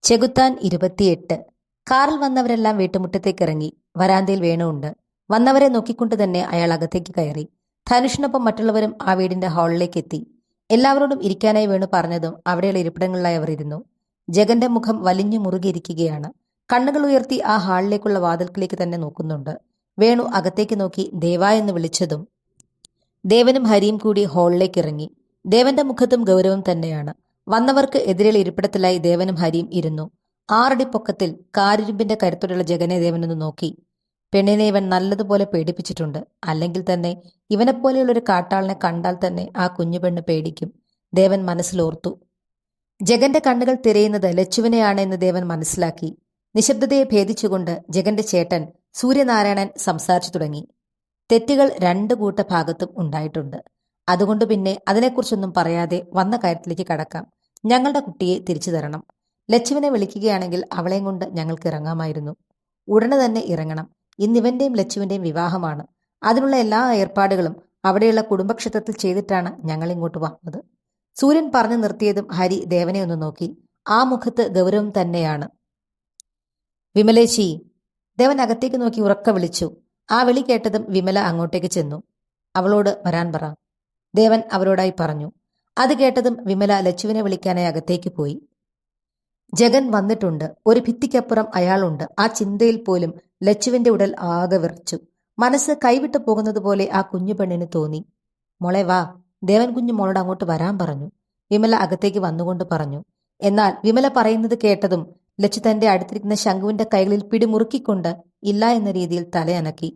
ചെകുത്താൻ 28. കാറിൽ വന്നവരെല്ലാം വീട്ടുമുറ്റത്തേക്കിറങ്ങി. വരാന്തയിൽ വേണുണ്ട്. വന്നവരെ നോക്കിക്കൊണ്ട് തന്നെ അയാൾ അകത്തേക്ക് കയറി. ധനുഷിനൊപ്പം മറ്റുള്ളവരും ആ വീടിന്റെ ഹാളിലേക്ക് എത്തി. എല്ലാവരോടും ഇരിക്കാനായി വേണു പറഞ്ഞതും അവിടെയുള്ള ഇരിപ്പിടങ്ങളിലായി അവർ ഇരുന്നു. ജഗന്റെ മുഖം വലിഞ്ഞു മുറുകിയിരിക്കുകയാണ്. കണ്ണുകൾ ഉയർത്തി ആ ഹാളിലേക്കുള്ള വാതിൽക്കിലേക്ക് തന്നെ നോക്കുന്നുണ്ട്. വേണു അകത്തേക്ക് നോക്കി ദേവാ എന്ന് വിളിച്ചതും ദേവനും ഹരിയും കൂടി ഹാളിലേക്ക് ഇറങ്ങി. ദേവന്റെ മുഖത്തും ഗൗരവം തന്നെയാണ്. വന്നവർക്ക് എതിരെയുള്ള ഇരിപ്പിടത്തിലായി ദേവനും ഹരിയും ഇരുന്നു. 6 അടി പൊക്കത്തിൽ കാരിരുമ്പിന്റെ കരുത്തോടുള്ള ജഗനെ ദേവനൊന്ന് നോക്കി. പെണ്ണിനെ ഇവൻ നല്ലതുപോലെ പേടിപ്പിച്ചിട്ടുണ്ട്. അല്ലെങ്കിൽ തന്നെ ഇവനെപ്പോലെയുള്ളൊരു കാട്ടാളിനെ കണ്ടാൽ തന്നെ ആ കുഞ്ഞു പെണ്ണ് പേടിക്കും. ദേവൻ മനസ്സിലോർത്തു. ജഗന്റെ കണ്ണുകൾ തിരയുന്നത് ലച്ചുവിനെയാണ് എന്ന് ദേവൻ മനസ്സിലാക്കി. നിശബ്ദതയെ ഭേദിച്ചുകൊണ്ട് ജഗന്റെ ചേട്ടൻ സൂര്യനാരായണൻ സംസാരിച്ചു തുടങ്ങി. തെറ്റുകൾ 2 കൂട്ട ഭാഗത്തും ഉണ്ടായിട്ടുണ്ട്. അതുകൊണ്ട് പിന്നെ അതിനെക്കുറിച്ചൊന്നും പറയാതെ വന്ന കാര്യത്തിലേക്ക് കടക്കാം. ഞങ്ങളുടെ കുട്ടിയെ തിരിച്ചു തരണം. ലച്ചുവിനെ വിളിക്കുകയാണെങ്കിൽ അവളെയും കൊണ്ട് ഞങ്ങൾക്ക് ഇറങ്ങാമായിരുന്നു. ഉടനെ തന്നെ ഇറങ്ങണം. ഇന്നിവന്റെയും ലച്ചുവിന്റെയും വിവാഹമാണ്. അതിനുള്ള എല്ലാ ഏർപ്പാടുകളും അവിടെയുള്ള കുടുംബക്ഷേത്രത്തിൽ ചെയ്തിട്ടാണ് ഞങ്ങൾ ഇങ്ങോട്ട് വന്നത്. സൂര്യൻ പറഞ്ഞു നിർത്തിയതും ഹരി ദേവനെ ഒന്ന് നോക്കി. ആ മുഖത്ത് ഗൗരവം തന്നെയാണ്. വിമലേച്ചി. ദേവൻ അകത്തേക്ക് നോക്കി ഉറക്ക വിളിച്ചു. ആ വിളി കേട്ടതും വിമല അങ്ങോട്ടേക്ക് ചെന്നു. അവളോട് വരാൻ പറ. ദേവൻ അവരോടായി പറഞ്ഞു. അത് കേട്ടതും വിമല ലച്ചുവിനെ വിളിക്കാനായി അകത്തേക്ക് പോയി. ജഗൻ വന്നിട്ടുണ്ട്. ഒരു ഭിത്തിക്കപ്പുറം അയാളുണ്ട്. ആ ചിന്തയിൽ പോലും ലച്ചുവിന്റെ ഉടൽ ആകെ വിറച്ചു. മനസ്സ് കൈവിട്ടു പോകുന്നത് പോലെ ആ കുഞ്ഞു പെണ്ണിന് തോന്നി. മോളെ വാ. ദേവൻ കുഞ്ഞു മോളോട് അങ്ങോട്ട് വരാൻ പറഞ്ഞു. വിമല അകത്തേക്ക് വന്നുകൊണ്ട് പറഞ്ഞു. എന്നാൽ വിമല പറയുന്നത് കേട്ടതും ലച്ചു തന്റെ അടുത്തിരിക്കുന്ന ശംഖുവിന്റെ കൈകളിൽ പിടിമുറുക്കിക്കൊണ്ട് ഇല്ല എന്ന രീതിയിൽ തലയനക്കി.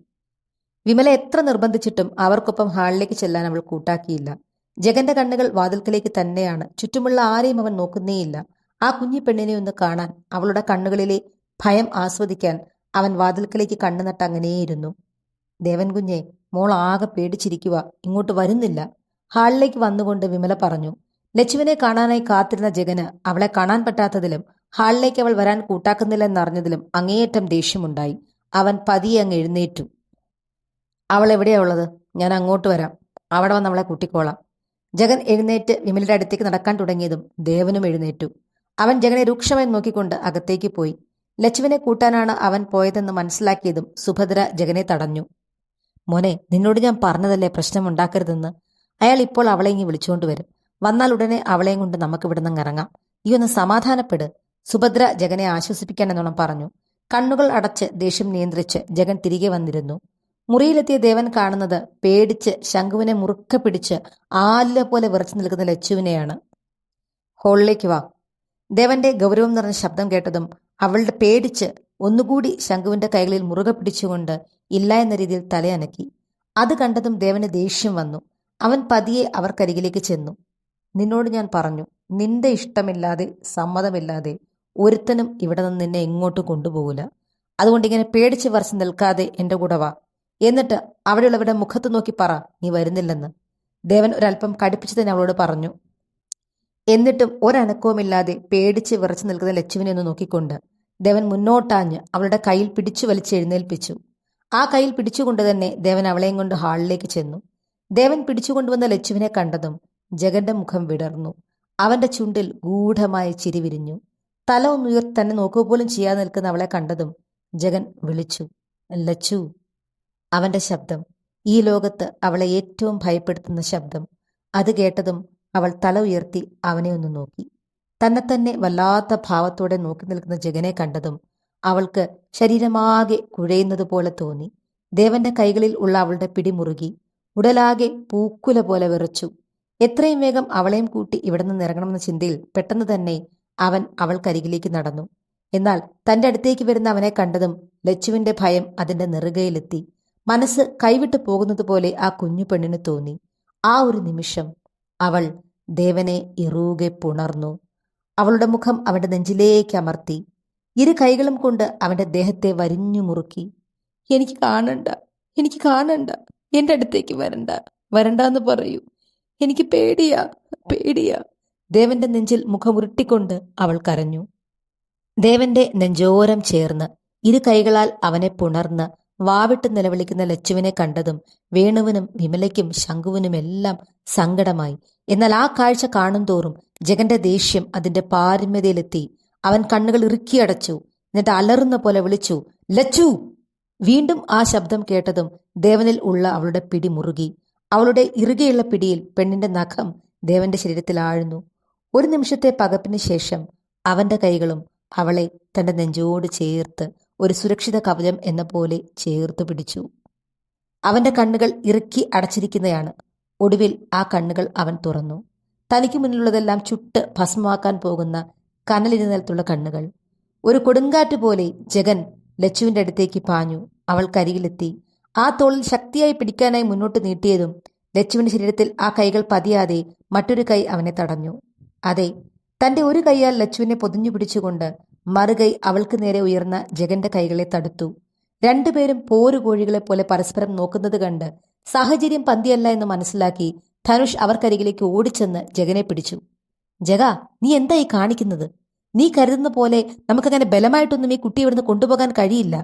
വിമല എത്ര നിർബന്ധിച്ചിട്ടും അവർക്കൊപ്പം ഹാളിലേക്ക് ചെല്ലാൻ അവൾ കൂട്ടാക്കിയില്ല. ജഗന്റെ കണ്ണുകൾ വാതിൽക്കലേക്ക് തന്നെയാണ്. ചുറ്റുമുള്ള ആരെയും അവൻ നോക്കുന്നേയില്ല. ആ കുഞ്ഞി പെണ്ണിനെ ഒന്ന് കാണാൻ, അവളുടെ കണ്ണുകളിലെ ഭയം ആസ്വദിക്കാൻ അവൻ വാതിൽക്കലേക്ക് കണ്ണുനട്ട് അങ്ങനെയിരുന്നു. ദേവൻ കുഞ്ഞെ, മോൾ ആകെ പേടിച്ചിരിക്കുക. ഇങ്ങോട്ട് വരുന്നില്ല. ഹാളിലേക്ക് വന്നുകൊണ്ട് വിമല പറഞ്ഞു. ലച്ചുവിനെ കാണാനായി കാത്തിരുന്ന ജഗന് അവളെ കാണാൻ പറ്റാത്തതിലും ഹാളിലേക്ക് അവൾ വരാൻ കൂട്ടാക്കുന്നില്ലെന്നറിഞ്ഞതിലും അങ്ങേയറ്റം ദേഷ്യമുണ്ടായി. അവൻ പതിയെ അങ്ങ് എഴുന്നേറ്റു. അവൾ എവിടെയാ ഉള്ളത്? ഞാൻ അങ്ങോട്ട് വരാം. അവിടെ വന്ന് അവളെ കൂട്ടിക്കോളാം. ജഗൻ എഴുന്നേറ്റ് വിമലയുടെ അടുത്തേക്ക് നടക്കാൻ തുടങ്ങിയതും ദേവനും എഴുന്നേറ്റു. അവൻ ജഗനെ രൂക്ഷമായി നോക്കിക്കൊണ്ട് അകത്തേക്ക് പോയി. ലച്ചുവിനെ കൂട്ടാനാണ് അവൻ പോയതെന്ന് മനസ്സിലാക്കിയതും സുഭദ്ര ജഗനെ തടഞ്ഞു. മോനെ, നിന്നോട് ഞാൻ പറഞ്ഞതല്ലേ പ്രശ്നമുണ്ടാക്കരുതെന്ന്. അയാൾ ഇപ്പോൾ അവളെ ഇങ്ങ് വിളിച്ചുകൊണ്ട് വരും. വന്നാൽ ഉടനെ അവളെയും കൊണ്ട് നമുക്ക് ഇവിടെ നിന്ന് ഇറങ്ങാം. ഈ ഒന്ന് സമാധാനപ്പെട്. സുഭദ്ര ജഗനെ ആശ്വസിപ്പിക്കാൻ എന്നോണം പറഞ്ഞു. കണ്ണുകൾ അടച്ച് ദേഷ്യം നിയന്ത്രിച്ച് ജഗൻ തിരികെ വന്നിരുന്നു. മുറിയിലെത്തിയ ദേവൻ കാണുന്നത് പേടിച്ച് ശംഖുവിനെ മുറുക്കെ പിടിച്ച് ആലില പോലെ വിറച്ചു നിൽക്കുന്ന ലച്ചുവിനെയാണ്. ഹോളിലേക്ക് വാ. ദേവന്റെ ഗൗരവം നിറഞ്ഞ ശബ്ദം കേട്ടതും അവളുടെ പേടിച്ച് ഒന്നുകൂടി ശംഖുവിന്റെ കൈകളിൽ മുറുകെ പിടിച്ചുകൊണ്ട് ഇല്ല എന്ന രീതിയിൽ തലയനക്കി. അത് കണ്ടതും ദേവന് ദേഷ്യം വന്നു. അവൻ പതിയെ അവർക്കരികിലേക്ക് ചെന്നു. നിന്നോട് ഞാൻ പറഞ്ഞു, നിന്റെ ഇഷ്ടമില്ലാതെ സമ്മതമില്ലാതെ ഒരുത്തനും ഇവിടെ നിന്ന് നിന്നെ എങ്ങോട്ടും കൊണ്ടുപോകില്ല. അതുകൊണ്ട് ഇങ്ങനെ പേടിച്ച് വരച്ച് നിൽക്കാതെ എന്റെ കൂടെ വാ. എന്നിട്ട് അവിടെയുള്ളവരുടെ മുഖത്ത് നോക്കി പറ നീ വരുന്നില്ലെന്ന്. ദേവൻ ഒരല്പം കടുപ്പിച്ച് തന്നെ അവളോട് പറഞ്ഞു. എന്നിട്ടും ഒരനക്കവുമില്ലാതെ പേടിച്ച് വിറച്ചു നിൽക്കുന്ന ലച്ചുവിനെ ഒന്ന് നോക്കിക്കൊണ്ട് ദേവൻ മുന്നോട്ടാഞ്ഞ് അവളുടെ കയ്യിൽ പിടിച്ചു വലിച്ച് എഴുന്നേൽപ്പിച്ചു. ആ കയ്യിൽ പിടിച്ചുകൊണ്ട് തന്നെ ദേവൻ അവളെയും കൊണ്ട് ഹാളിലേക്ക് ചെന്നു. ദേവൻ പിടിച്ചുകൊണ്ടുവന്ന ലച്ചുവിനെ കണ്ടതും ജഗന്റെ മുഖം വിടർന്നു. അവന്റെ ചുണ്ടിൽ ഗൂഢമായ ചിരി വിരിഞ്ഞു. തല ഒന്നുയർത്തി തന്നെ നോക്കുക പോലും ചെയ്യാതെ നിൽക്കുന്ന അവളെ കണ്ടതും ജഗൻ വിളിച്ചു, ലച്ചു. അവന്റെ ശബ്ദം, ഈ ലോകത്ത് അവളെ ഏറ്റവും ഭയപ്പെടുത്തുന്ന ശബ്ദം. അത് കേട്ടതും അവൾ തല ഉയർത്തി അവനെ ഒന്ന് നോക്കി. തന്നെ വല്ലാത്ത ഭാവത്തോടെ നോക്കി നിൽക്കുന്ന ജഗനെ കണ്ടതും അവൾക്ക് ശരീരമാകെ കുഴയുന്നത് പോലെ തോന്നി. ദേവന്റെ കൈകളിൽ ഉള്ള അവളുടെ പിടിമുറുകി. ഉടലാകെ പൂക്കുല പോലെ വിറച്ചു. എത്രയും വേഗം അവളെയും കൂട്ടി ഇവിടെ നിന്ന് ഇറങ്ങണമെന്ന ചിന്തയിൽ പെട്ടെന്ന് തന്നെ അവൻ അവൾക്കരികിലേക്ക് നടന്നു. എന്നാൽ തന്റെ അടുത്തേക്ക് വരുന്ന അവനെ കണ്ടതും ലച്ചുവിന്റെ ഭയം അതിന്റെ നെറുകയിലെത്തി. മനസ്സ് കൈവിട്ടു പോകുന്നത് പോലെ ആ കുഞ്ഞു പെണ്ണിന് തോന്നി. ആ ഒരു നിമിഷം അവൾ ദേവനെ ഇറുകെ പുണർന്നു. അവളുടെ മുഖം അവന്റെ നെഞ്ചിലേക്ക് അമർത്തി. 2 കൈകളും കൊണ്ട് അവന്റെ ദേഹത്തെ വരിഞ്ഞു മുറുക്കി. എനിക്ക് കാണണ്ട, എനിക്ക് കാണണ്ട, എന്റെ അടുത്തേക്ക് വരണ്ട, വരണ്ടെന്ന് പറയൂ. എനിക്ക് പേടിയാ, പേടിയാ. ദേവന്റെ നെഞ്ചിൽ മുഖമുരുട്ടിക്കൊണ്ട് അവൾ കരഞ്ഞു. ദേവന്റെ നെഞ്ചോരം ചേർന്ന് 2 കൈകളാൽ അവനെ പുണർന്ന് വാവിട്ട് നിലവിളിക്കുന്ന ലച്ചുവിനെ കണ്ടതും വേണുവിനും വിമലയ്ക്കും ശംഖുവിനുമെല്ലാം സങ്കടമായി. എന്നാൽ ആ കാഴ്ച കാണും തോറും ജഗന്റെ ദേഷ്യം അതിന്റെ പാരമ്യതയിലെത്തി. അവൻ കണ്ണുകൾ ഇറുക്കിയടച്ചു. എന്നിട്ട് അലറുന്ന പോലെ വിളിച്ചു, ലച്ചു! വീണ്ടും ആ ശബ്ദം കേട്ടതും ദേവനിൽ ഉള്ള അവളുടെ പിടി മുറുകി. അവളുടെ ഇറുകെയുള്ള പിടിയിൽ പെണ്ണിന്റെ നഖം ദേവന്റെ ശരീരത്തിൽ ആഴ്ന്നു. ഒരു നിമിഷത്തെ പകപ്പിന് ശേഷം അവന്റെ കൈകളും അവളെ തന്റെ നെഞ്ചോട് ചേർത്ത് ഒരു സുരക്ഷിത കവചം എന്ന പോലെ ചേർത്തു പിടിച്ചു. അവന്റെ കണ്ണുകൾ ഇറുക്കി അടച്ചിരിക്കുന്നതാണ്. ഒടുവിൽ ആ കണ്ണുകൾ അവൻ തുറന്നു. തനിക്ക് മുന്നിലുള്ളതെല്ലാം ചുട്ട് ഭസ്മമാക്കാൻ പോകുന്ന കനലിരുന്നേലത്തുള്ള കണ്ണുകൾ. ഒരു കൊടുങ്കാറ്റ് പോലെ ജഗൻ ലച്ചുവിന്റെ അടുത്തേക്ക് പാഞ്ഞു. അവൾ കരികിലെത്തി. ആ തോളിൽ ശക്തിയായി പിടിക്കാനായി മുന്നോട്ട് നീട്ടിയതും ലച്ചുവിന്റെ ശരീരത്തിൽ ആ കൈകൾ പതിയാതെ മറ്റൊരു കൈ അവനെ തടഞ്ഞു. അതെ, തന്റെ ഒരു കൈയാൽ ലച്ചുവിനെ പൊതിഞ്ഞു പിടിച്ചുകൊണ്ട് മറുകൈ അവൾക്ക് നേരെ ഉയർന്ന ജഗന്റെ കൈകളെ തടുത്തു. രണ്ടുപേരും പോരുകോഴികളെ പോലെ പരസ്പരം നോക്കുന്നത് കണ്ട് സാഹചര്യം പന്തിയല്ല എന്ന് മനസ്സിലാക്കി ധനുഷ് അവർക്കരികിലേക്ക് ഓടിച്ചെന്ന് ജഗനെ പിടിച്ചു. ജഗ, നീ എന്താ ഈ കാണിക്കുന്നത്? നീ കരുതുന്ന പോലെ നമുക്കങ്ങനെ ബലമായിട്ടൊന്നും ഈ കുട്ടിയെ ഇവിടുന്ന് കൊണ്ടുപോകാൻ കഴിയില്ല.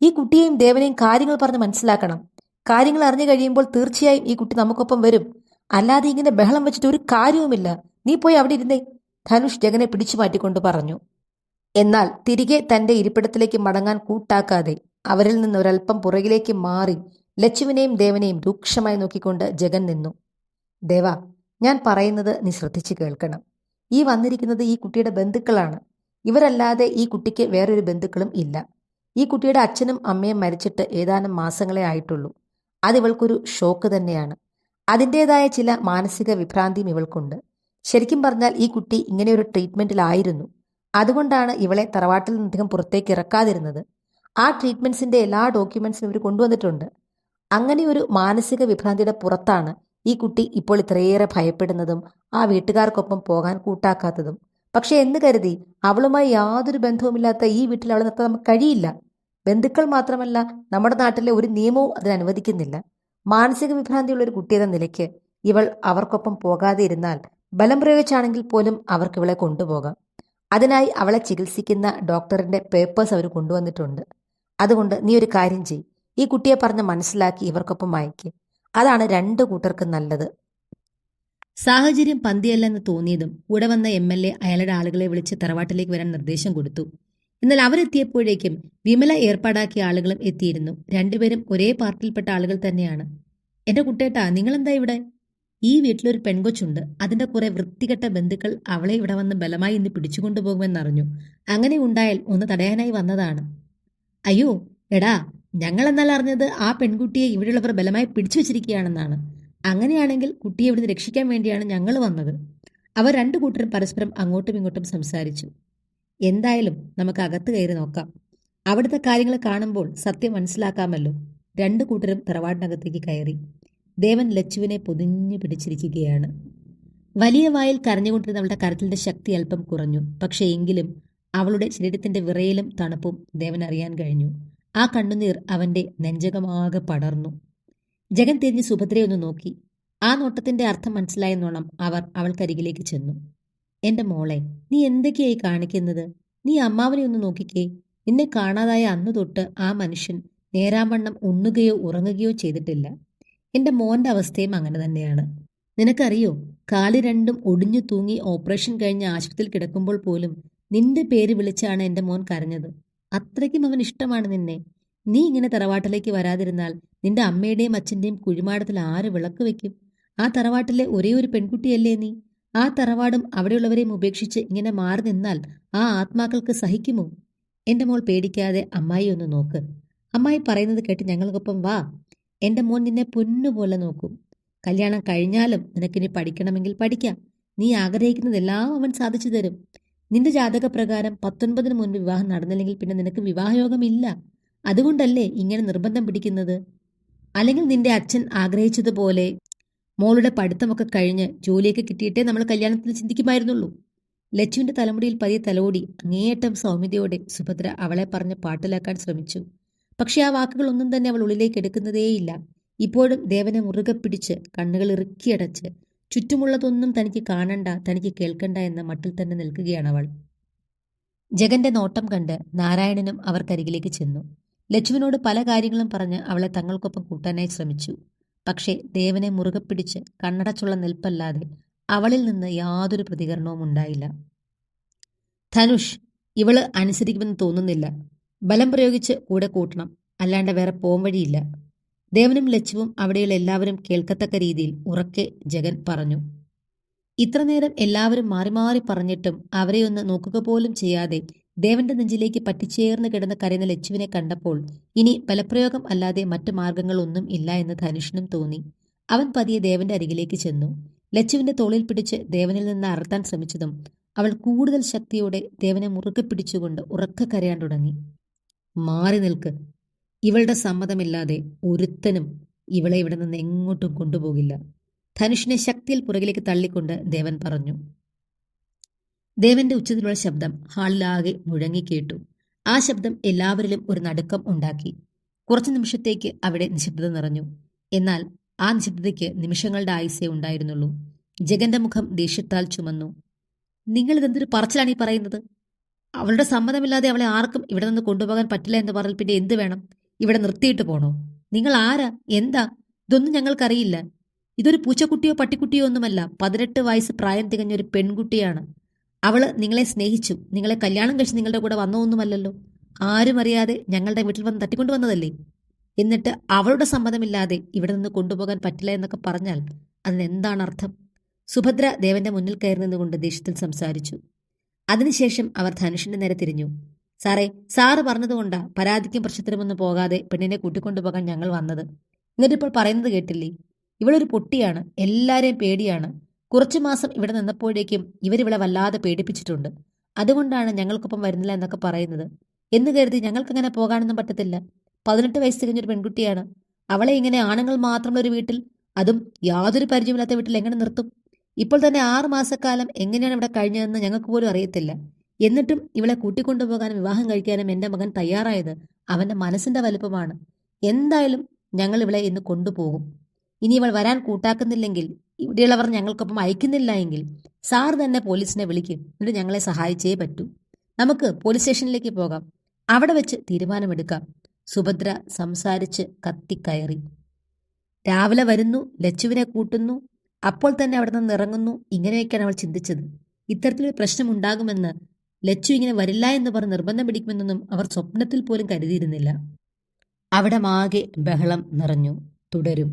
ഈ കുട്ടിയെയും ദേവനെയും കാര്യങ്ങൾ പറഞ്ഞ് മനസ്സിലാക്കണം. കാര്യങ്ങൾ അറിഞ്ഞു കഴിയുമ്പോൾ തീർച്ചയായും ഈ കുട്ടി നമുക്കൊപ്പം വരും. അല്ലാതെ ഇങ്ങനെ ബഹളം വെച്ചിട്ട് ഒരു കാര്യവുമില്ല. നീ പോയി അവിടെ ഇരുന്നേ, ധനുഷ് ജഗനെ പിടിച്ചു മാറ്റിക്കൊണ്ട് പറഞ്ഞു. എന്നാൽ തിരികെ തന്റെ ഇരിപ്പിടത്തിലേക്ക് മടങ്ങാൻ കൂട്ടാക്കാതെ അവരിൽ നിന്ന് ഒരൽപ്പം പുറകിലേക്ക് മാറി ലച്ചുവിനെയും ദേവനെയും രൂക്ഷമായി നോക്കിക്കൊണ്ട് ജഗൻ നിന്നു. ദേവ, ഞാൻ പറയുന്നത് നീ ശ്രദ്ധിച്ചു കേൾക്കണം. ഈ വന്നിരിക്കുന്നത് ഈ കുട്ടിയുടെ ബന്ധുക്കളാണ്. ഇവരല്ലാതെ ഈ കുട്ടിക്ക് വേറൊരു ബന്ധുക്കളും ഇല്ല. ഈ കുട്ടിയുടെ അച്ഛനും അമ്മയും മരിച്ചിട്ട് ഏതാനും മാസങ്ങളെ ആയിട്ടുള്ളൂ. അതിവൾക്കൊരു ഷോക്ക് തന്നെയാണ്. അതിൻ്റെതായ ചില മാനസിക വിഭ്രാന്തിയും ഇവൾക്കുണ്ട്. ശരിക്കും പറഞ്ഞാൽ ഈ കുട്ടി ഇങ്ങനെ ഒരു ട്രീറ്റ്മെന്റിലായിരുന്നു. അതുകൊണ്ടാണ് ഇവളെ തറവാട്ടിൽ നിന്നധികം പുറത്തേക്ക് ഇറക്കാതിരുന്നത്. ആ ട്രീറ്റ്മെന്റ്സിന്റെ എല്ലാ ഡോക്യുമെന്റ്സും ഇവർ കൊണ്ടുവന്നിട്ടുണ്ട്. അങ്ങനെ ഒരു മാനസിക വിഭ്രാന്തിയുടെ പുറത്താണ് ഈ കുട്ടി ഇപ്പോൾ ഇത്രയേറെ ഭയപ്പെടുന്നതും ആ വീട്ടുകാർക്കൊപ്പം പോകാൻ കൂട്ടാക്കാത്തതും. പക്ഷെ എന്ന് കരുതി അവളുമായി യാതൊരു ബന്ധവുമില്ലാത്ത ഈ വീട്ടിൽ അവളെ നിർത്താൻ നമുക്ക് കഴിയില്ല. ബന്ധുക്കൾ മാത്രമല്ല, നമ്മുടെ നാട്ടിലെ ഒരു നിയമവും അതിന് അനുവദിക്കുന്നില്ല. മാനസിക വിഭ്രാന്തിയുള്ള ഒരു കുട്ടിയെന്ന നിലയ്ക്ക് ഇവൾ അവർക്കൊപ്പം പോകാതെ ഇരുന്നാൽ ബലം പ്രയോഗിച്ചാണെങ്കിൽ പോലും അവർക്ക് ഇവളെ കൊണ്ടുപോകാം. അതിനായി അവളെ ചികിത്സിക്കുന്ന ഡോക്ടറിന്റെ പേപ്പേഴ്സ് അവർ കൊണ്ടുവന്നിട്ടുണ്ട്. അതുകൊണ്ട് നീ ഒരു കാര്യം ചെയ്യ്, ഈ കുട്ടിയെ പറഞ്ഞ് മനസ്സിലാക്കി ഇവർക്കൊപ്പം അയക്ക്. അതാണ് രണ്ടു കൂട്ടർക്കും നല്ലത്. സാഹചര്യം പന്തിയല്ലെന്ന് തോന്നിയതും കൂടെ വന്ന MLA അയാളുടെ ആളുകളെ വിളിച്ച് തറവാട്ടിലേക്ക് വരാൻ നിർദ്ദേശം കൊടുത്തു. എന്നാൽ അവരെത്തിയപ്പോഴേക്കും വിമല ഏർപ്പാടാക്കിയ ആളുകളും എത്തിയിരുന്നു. രണ്ടുപേരും ഒരേ പാർട്ടിയിൽപ്പെട്ട ആളുകൾ തന്നെയാണ്. എന്റെ കുട്ടേട്ടാ, നിങ്ങളെന്താ ഇവിടെ? ഈ വീട്ടിലൊരു പെൺകൊച്ചുണ്ട്. അതിന്റെ കുറെ വൃത്തികെട്ട ബന്ധുക്കൾ അവളെ ഇവിടെ വന്ന് ബലമായി ഇന്ന് പിടിച്ചുകൊണ്ടുപോകുമെന്നറിഞ്ഞു. അങ്ങനെ ഉണ്ടായാൽ ഒന്ന് തടയാനായി വന്നതാണ്. അയ്യോ എടാ, ഞങ്ങളെന്നാൽ അറിഞ്ഞത് ആ പെൺകുട്ടിയെ ഇവിടെയുള്ളവർ ബലമായി പിടിച്ചു വെച്ചിരിക്കുകയാണെന്നാണ്. അങ്ങനെയാണെങ്കിൽ കുട്ടിയെ ഇവിടുന്ന് രക്ഷിക്കാൻ വേണ്ടിയാണ് ഞങ്ങൾ വന്നത്. അവർ രണ്ടു കൂട്ടരും പരസ്പരം അങ്ങോട്ടും ഇങ്ങോട്ടും സംസാരിച്ചു. എന്തായാലും നമുക്ക് അകത്ത് കയറി നോക്കാം. അവിടുത്തെ കാര്യങ്ങൾ കാണുമ്പോൾ സത്യം മനസ്സിലാക്കാമല്ലോ. രണ്ടു കൂട്ടരും തറവാടിനകത്തേക്ക് കയറി. ദേവൻ ലച്ചുവിനെ പൊതിഞ്ഞു പിടിച്ചിരിക്കുകയാണ്. വലിയ വായിൽ കരഞ്ഞുകൊണ്ടിരുന്ന അവളുടെ കരത്തിന്റെ ശക്തി അല്പം കുറഞ്ഞു. പക്ഷേ എങ്കിലും അവളുടെ ശരീരത്തിന്റെ വിറയലും തണുപ്പും ദേവൻ അറിയാൻ കഴിഞ്ഞു. ആ കണ്ണുനീർ അവന്റെ നെഞ്ചകമാകെ പടർന്നു. ജഗൻ തിരിഞ്ഞ് സുഭദ്രയെ ഒന്ന് നോക്കി. ആ നോട്ടത്തിന്റെ അർത്ഥം മനസ്സിലായെന്നോണം അവർ അവൾക്കരികിലേക്ക് ചെന്നു. എന്റെ മോളെ, നീ എന്തൊക്കെയായി കാണിക്കുന്നത്? നീ അമ്മാവനെ ഒന്ന് നോക്കിക്കേ. നിന്നെ കാണാതായ അന്നു തൊട്ട് ആ മനുഷ്യൻ നേരാവണ്ണം ഉണ്ണുകയോ ഉറങ്ങുകയോ ചെയ്തിട്ടില്ല. എന്റെ മോന്റെ അവസ്ഥയും അങ്ങനെ തന്നെയാണ്. നിനക്കറിയോ, കാല് രണ്ടും ഒടിഞ്ഞു തൂങ്ങി ഓപ്പറേഷൻ കഴിഞ്ഞ് ആശുപത്രിയിൽ കിടക്കുമ്പോൾ പോലും നിന്റെ പേര് വിളിച്ചാണ് എന്റെ മോൻ കരഞ്ഞത്. അത്രയ്ക്കും അവൻ ഇഷ്ടമാണ് നിന്നെ. നീ ഇങ്ങനെ തറവാട്ടിലേക്ക് വരാതിരുന്നാൽ നിന്റെ അമ്മയുടെയും അച്ഛന്റെയും കുഴിമാടത്തിൽ ആര് വിളക്ക് വെക്കും? ആ തറവാട്ടിലെ ഒരേ ഒരു പെൺകുട്ടിയല്ലേ നീ? ആ തറവാടും അവിടെയുള്ളവരെയും ഉപേക്ഷിച്ച് ഇങ്ങനെ മാറി നിന്നാൽ ആ ആത്മാക്കൾക്ക് സഹിക്കുമോ? എന്റെ മോൾ പേടിക്കാതെ അമ്മായി ഒന്ന് നോക്ക്. അമ്മായി പറയുന്നത് കേട്ട് ഞങ്ങൾക്കൊപ്പം വാ. എന്റെ മോൻ നിന്നെ പൊന്നുപോലെ നോക്കും. കല്യാണം കഴിഞ്ഞാലും നിനക്കിനി പഠിക്കണമെങ്കിൽ പഠിക്കാം. നീ ആഗ്രഹിക്കുന്നതെല്ലാം അവൻ സാധിച്ചു തരും. നിന്റെ ജാതകപ്രകാരം 19 മുൻപ് വിവാഹം നടന്നില്ലെങ്കിൽ പിന്നെ നിനക്ക് വിവാഹയോഗമില്ല. അതുകൊണ്ടല്ലേ ഇങ്ങനെ നിർബന്ധം പിടിക്കുന്നത്? അല്ലെങ്കിൽ നിന്റെ അച്ഛൻ ആഗ്രഹിച്ചതുപോലെ മോളുടെ പഠിത്തമൊക്കെ കഴിഞ്ഞ് ജോലിയൊക്കെ കിട്ടിയിട്ടേ നമ്മൾ കല്യാണത്തിന് ചിന്തിക്കുമായിരുന്നുള്ളൂ. ലച്ചുവിന്റെ തലമുടിയിൽ പതിയെ തലോടി അങ്ങേയറ്റം സൗമ്യതയോടെ സുഭദ്ര അവളെ പറഞ്ഞ് പാട്ടിലാക്കാൻ ശ്രമിച്ചു. പക്ഷെ ആ വാക്കുകളൊന്നും തന്നെ അവൾ ഉള്ളിലേക്ക് എടുക്കുന്നതേയില്ല. ഇപ്പോഴും ദേവനെ മുറുകെ പിടിച്ച് കണ്ണുകൾ ഇറുക്കിയടച്ച് ചുറ്റുമുള്ളതൊന്നും തനിക്ക് കാണണ്ട, തനിക്ക് കേൾക്കണ്ട എന്ന മട്ടിൽ തന്നെ നിൽക്കുകയാണ് അവൾ. ജഗന്റെ നോട്ടം കണ്ട് നാരായണനും അവർക്കരികിലേക്ക് ചെന്നു. ലച്ചുവിനോട് പല കാര്യങ്ങളും പറഞ്ഞ് അവളെ തങ്ങൾക്കൊപ്പം കൂട്ടാനായി ശ്രമിച്ചു. പക്ഷേ ദേവനെ മുറുകെ പിടിച്ച് കണ്ണടച്ചുള്ള നിൽപ്പല്ലാതെ അവളിൽ നിന്ന് യാതൊരു പ്രതികരണവും ഉണ്ടായില്ല. ധനുഷ്, ഇവള് അനുസരിക്കുമെന്ന് തോന്നുന്നില്ല. ബലം പ്രയോഗിച്ച് കൂടെ കൂട്ടണം, അല്ലാണ്ട് വേറെ പോം വഴിയില്ല. ദേവനും ലച്ചുവും അവിടെയുള്ള എല്ലാവരും കേൾക്കത്തക്ക രീതിയിൽ ഉറക്കെ ജഗൻ പറഞ്ഞു. ഇത്രനേരം എല്ലാവരും മാറി മാറി പറഞ്ഞിട്ടും അവരെയൊന്ന് നോക്കുക പോലും ചെയ്യാതെ ദേവന്റെ നെഞ്ചിലേക്ക് പറ്റിച്ചേർന്ന് കിടന്ന് കരയുന്ന ലച്ചുവിനെ കണ്ടപ്പോൾ ഇനി ബലപ്രയോഗം അല്ലാതെ മറ്റു മാർഗങ്ങളൊന്നും ഇല്ല എന്ന് ധനുഷിനും തോന്നി. അവൻ പതിയെ ദേവന്റെ അരികിലേക്ക് ചെന്നു. ലച്ചുവിന്റെ തോളിൽ പിടിച്ച് ദേവനിൽ നിന്ന് അകറ്റാൻ ശ്രമിച്ചതും അവൾ കൂടുതൽ ശക്തിയോടെ ദേവനെ മുറുകെ പിടിച്ചുകൊണ്ട് ഉറക്കെ കരയാൻ തുടങ്ങി. മാറി നിൽക്ക്. ഇവളുടെ സമ്മതമില്ലാതെ ഒരുത്തനും ഇവളെ ഇവിടെ നിന്ന് എങ്ങോട്ടും കൊണ്ടുപോകില്ല. ധനുഷിനെ ശക്തിയിൽ പുറകിലേക്ക് തള്ളിക്കൊണ്ട് ദേവൻ പറഞ്ഞു. ദേവന്റെ ഉച്ചത്തിലുള്ള ശബ്ദം ഹാളിലാകെ മുഴങ്ങിക്കേട്ടു. ആ ശബ്ദം എല്ലാവരിലും ഒരു നടുക്കം ഉണ്ടാക്കി. കുറച്ചു നിമിഷത്തേക്ക് അവിടെ നിശബ്ദത നിറഞ്ഞു. എന്നാൽ ആ നിശബ്ദതയ്ക്ക് നിമിഷങ്ങളുടെ ആയുസ്സേ ഉണ്ടായിരുന്നുള്ളൂ. ജഗന്റെ മുഖം ദേഷ്യത്താൽ ചുമന്നു. നിങ്ങൾ ഇതെന്തൊരു പറച്ചിലാണ് ഈ പറയുന്നത്? അവളുടെ സമ്മതമില്ലാതെ അവളെ ആർക്കും ഇവിടെ നിന്ന് കൊണ്ടുപോകാൻ പറ്റില്ല എന്ന് പറഞ്ഞാൽ പിന്നെ എന്ത് വേണം? ഇവിടെ നിർത്തിയിട്ട് പോണോ? നിങ്ങൾ ആരാ? എന്താ? ഇതൊന്നും ഞങ്ങൾക്കറിയില്ല. ഇതൊരു പൂച്ചക്കുട്ടിയോ പട്ടിക്കുട്ടിയോ ഒന്നുമല്ല. 18 വയസ്സ് പ്രായം തികഞ്ഞ ഒരു പെൺകുട്ടിയാണ്. അവള് നിങ്ങളെ സ്നേഹിച്ചു. നിങ്ങളെ കല്യാണം കഴിച്ച് നിങ്ങളുടെ കൂടെ വന്നതൊന്നുമല്ലല്ലോ. ആരും അറിയാതെ ഞങ്ങളുടെ വീട്ടിൽ വന്ന് തട്ടിക്കൊണ്ടുവന്നതല്ലേ? എന്നിട്ട് അവളുടെ സമ്മതമില്ലാതെ ഇവിടെ നിന്ന് കൊണ്ടുപോകാൻ പറ്റില്ല എന്നൊക്കെ പറഞ്ഞാൽ അതിനെന്താണ് അർത്ഥം? സുഭദ്ര ദേവന്റെ മുന്നിൽ കയറി നിന്നുകൊണ്ട് ദേഷ്യത്തിൽ സംസാരിച്ചു. അതിനുശേഷം അവർ ധനുഷിന്റെ നേരെ തിരിഞ്ഞു. സാറേ, സാറ് പറഞ്ഞതുകൊണ്ടാ പരാതിക്കും പ്രശ്നത്തിനുമൊന്നും പോകാതെ പെണ്ണിനെ കൂട്ടിക്കൊണ്ടുപോകാൻ ഞങ്ങൾ വന്നത്. എന്നിട്ടിപ്പോൾ പറയുന്നത് കേട്ടില്ലേ? ഇവളൊരു പൊട്ടിയാണ്. എല്ലാരെയും പേടിയാണ്. കുറച്ചു മാസം ഇവിടെ നിന്നപ്പോഴേക്കും ഇവരിവളെ വല്ലാതെ പേടിപ്പിച്ചിട്ടുണ്ട്. അതുകൊണ്ടാണ് ഞങ്ങൾക്കൊപ്പം വരുന്നില്ല എന്നൊക്കെ പറയുന്നത്. എന്ന് കരുതി ഞങ്ങൾക്കങ്ങനെ പോകാനൊന്നും പറ്റത്തില്ല. 18 വയസ്സ് തികഞ്ഞൊരു പെൺകുട്ടിയാണ്. അവളെ ഇങ്ങനെ ആണുങ്ങൾ മാത്രമുള്ള ഒരു വീട്ടിൽ, അതും യാതൊരു പരിചയമില്ലാത്ത വീട്ടിൽ എങ്ങനെ നിർത്തും? ഇപ്പോൾ തന്നെ 6 മാസക്കാലം എങ്ങനെയാണ് ഇവിടെ കഴിഞ്ഞതെന്ന് ഞങ്ങൾക്ക് പോലും അറിയത്തില്ല. എന്നിട്ടും ഇവളെ കൂട്ടിക്കൊണ്ടുപോകാനും വിവാഹം കഴിക്കാനും എൻ്റെ മകൻ തയ്യാറായത് അവൻ്റെ മനസ്സിൻ്റെ വലുപ്പമാണ്. എന്തായാലും ഞങ്ങൾ ഇവളെ ഇന്ന് കൊണ്ടുപോകും. ഇനി ഇവൾ വരാൻ കൂട്ടാക്കുന്നില്ലെങ്കിൽ, ഇവിടെയുള്ളവർ ഞങ്ങൾക്കൊപ്പം അയക്കുന്നില്ല എങ്കിൽ സാർ തന്നെ പോലീസിനെ വിളിക്കും. എന്നിട്ട് ഞങ്ങളെ സഹായിച്ചേ പറ്റൂ. നമുക്ക് പോലീസ് സ്റ്റേഷനിലേക്ക് പോകാം. അവിടെ വെച്ച് തീരുമാനമെടുക്കാം. സുഭദ്ര സംസാരിച്ച് കത്തിക്കയറി. രാവിലെ വരുന്നു, ലച്ചുവിനെ കൂട്ടുന്നു, അപ്പോൾ തന്നെ അവിടെ നിന്ന് ഇറങ്ങുന്നു. ഇങ്ങനെയൊക്കെയാണ് അവൾ ചിന്തിച്ചത്. ഇത്തരത്തിലൊരു പ്രശ്നം ഉണ്ടാകുമെന്ന്, ലച്ചു ഇങ്ങനെ വരില്ല എന്ന് പറഞ്ഞ് നിർബന്ധം പിടിക്കുമെന്നൊന്നും അവർ സ്വപ്നത്തിൽ പോലും കരുതിയിരുന്നില്ല. അവിടെ ആകെ ബഹളം നിറഞ്ഞു. തുടരും.